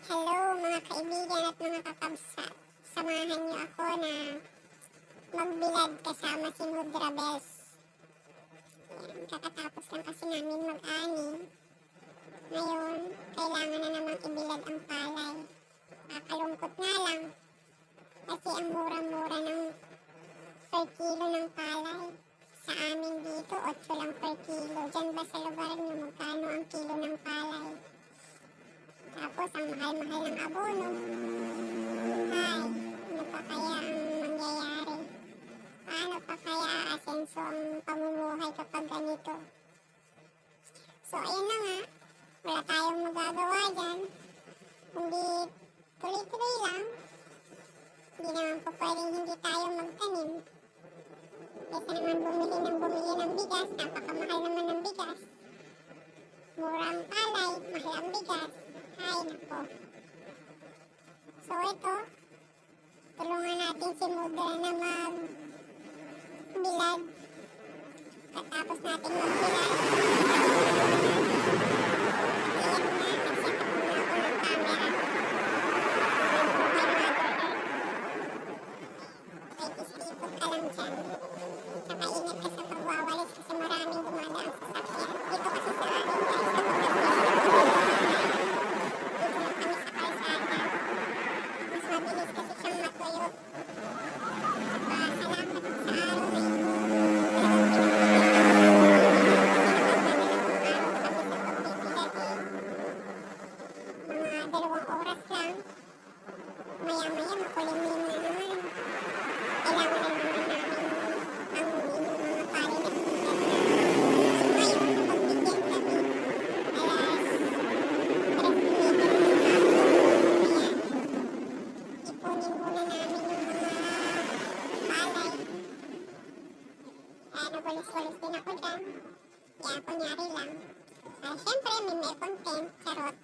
Hello mga kaibigan at mga kakabsa. Samahan niyo ako na magbilad kasama si Mudra Bells. Yan, kakatapos lang kasi namin mag-ani. Ngayon, kailangan na namang ibilad ang palay. Kakalungkot nga lang kasi ang mura-mura ng per kilo ng palay. Sa amin dito, 8 lang per kilo. Diyan ba sa lugar niyo magkano ang kilo ng palay? Tapos ang mahal-mahal ng abono. Ay, ano pa kaya ang mangyayari? Paano pa kaya aasenso ang pamumuhay kapag ganito? So ayun na nga, wala tayong magagawa dyan. Hindi tuloy-tuloy lang. Hindi naman po pwedeng hindi tayo magtanim. Kasi naman bumili ng bigas, napakamahal naman ng bigas. Mura ang palay, mahal ang bigas. Ay, nako. So, ito, tulungan natin si Mudra na magbilad. Katapos natin magbilad. Ayan na, nag-set up muna ako ng camera. Wait, isipot ka lang dyan. Saka ingat ka sa pagwawalis kasi maraming dumadaan sa sakyan. Dito kasi sa akin, guys, kapag mabilis kasi siyang matuyo. Salamat sa araw na mga 2 oras lang. Maya-maya makulimlim na naman. Kailangan na naman namin ang mga pali na bigat na. Ngayon, pagbigyan kami alas 3:30 ng hapon. Ipunin muna namin yung mga palay. Nagulis-gulis din ako dyan. Kaya kunyari lang. Siyempre, may content. Charot.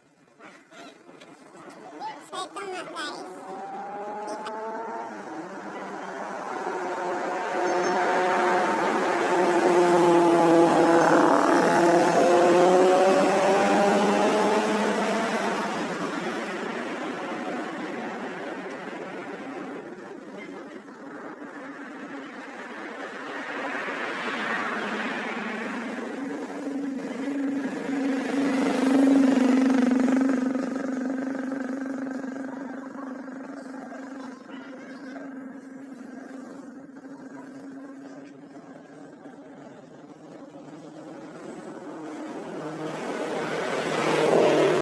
So, ito nga guys.